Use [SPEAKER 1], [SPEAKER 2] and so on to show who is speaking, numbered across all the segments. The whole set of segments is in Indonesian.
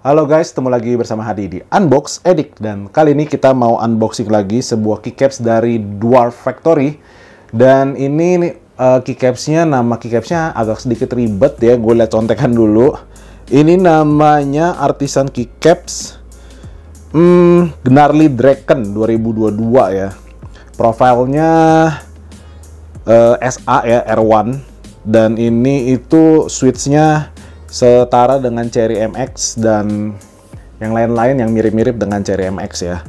[SPEAKER 1] Halo guys, ketemu lagi bersama Hadi di Unbox Edik. Dan kali ini kita mau unboxing lagi sebuah keycaps dari Dwarf Factory. Dan ini keycapsnya, nama keycapsnya agak sedikit ribet ya. Gue lihat contekan dulu. Ini namanya Artisan Keycaps Gnarly Draken 2022 ya. Profilnya SA ya, R1. Dan ini itu switchnya setara dengan Cherry MX dan yang lain-lain yang mirip-mirip dengan Cherry MX ya.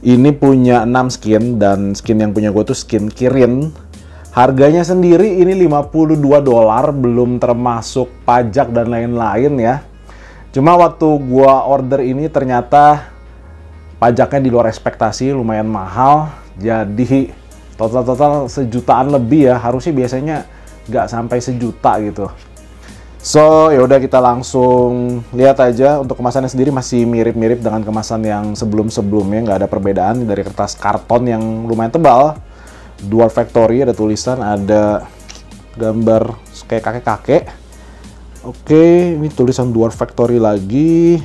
[SPEAKER 1] Ini punya 6 skin dan skin yang punya gue tuh skin Kirin. Harganya sendiri ini $52, belum termasuk pajak dan lain-lain ya. Cuma waktu gue order ini ternyata pajaknya di luar ekspektasi, lumayan mahal. Jadi total sejutaan lebih ya. Harusnya biasanya nggak sampai sejuta gitu. So, yaudah kita langsung lihat aja. Untuk kemasannya sendiri masih mirip-mirip dengan kemasan yang sebelum-sebelumnya. Nggak ada perbedaan dari kertas karton yang lumayan tebal. Dwarf Factory, ada tulisan, ada gambar kayak kakek-kakek. Oke, ini tulisan Dwarf Factory lagi.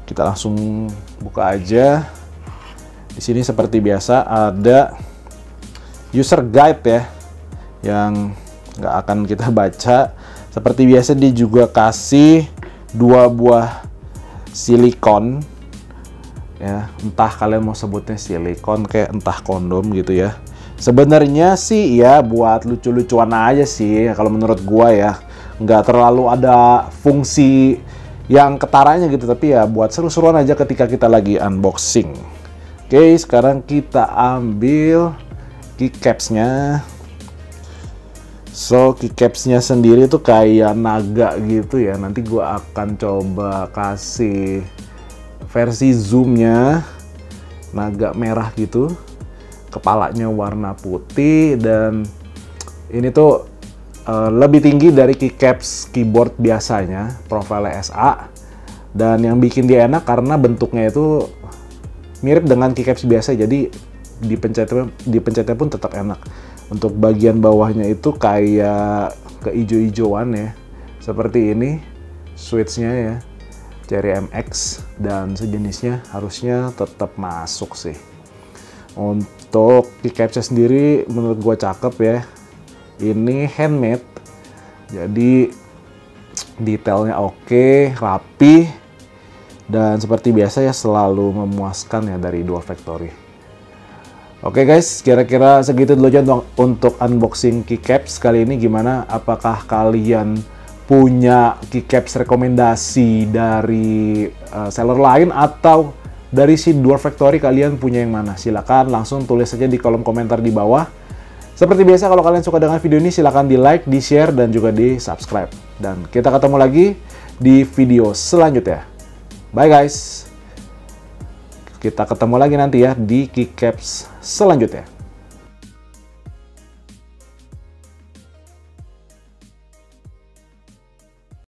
[SPEAKER 1] Kita langsung buka aja. Di sini seperti biasa ada user guide ya, yang nggak akan kita baca. Seperti biasa dia juga kasih 2 buah silikon ya, entah kalian mau sebutnya silikon kayak entah kondom gitu ya. Sebenarnya sih ya buat lucu-lucuan aja sih kalau menurut gua ya, nggak terlalu ada fungsi yang ketaranya gitu, tapi ya buat seru-seruan aja ketika kita lagi unboxing. Oke, sekarang kita ambil keycapsnya. So, keycapsnya sendiri tuh kayak naga gitu ya. Nanti gue akan coba kasih versi zoomnya. Naga merah gitu. Kepalanya warna putih. Dan ini tuh lebih tinggi dari keycaps keyboard biasanya. Profilnya SA. Dan yang bikin dia enak karena bentuknya itu mirip dengan keycaps biasa. Jadi dipencetnya pun tetap enak. Untuk bagian bawahnya itu kayak keijo-ijoan ya, seperti ini switchnya ya, Cherry MX dan sejenisnya harusnya tetap masuk sih. Untuk keycapsnya sendiri menurut gua cakep ya, ini handmade, jadi detailnya oke, rapi, dan seperti biasa ya selalu memuaskan ya dari Dwarf Factory. Oke guys, kira-kira segitu dulu aja untuk unboxing keycaps kali ini. Gimana? Apakah kalian punya keycaps rekomendasi dari seller lain atau dari si Dwarf Factory, kalian punya yang mana? Silahkan langsung tulis saja di kolom komentar di bawah. Seperti biasa, kalau kalian suka dengan video ini silahkan di like, di share, dan juga di subscribe. Dan kita ketemu lagi di video selanjutnya. Bye guys! Kita ketemu lagi nanti ya di keycaps selanjutnya.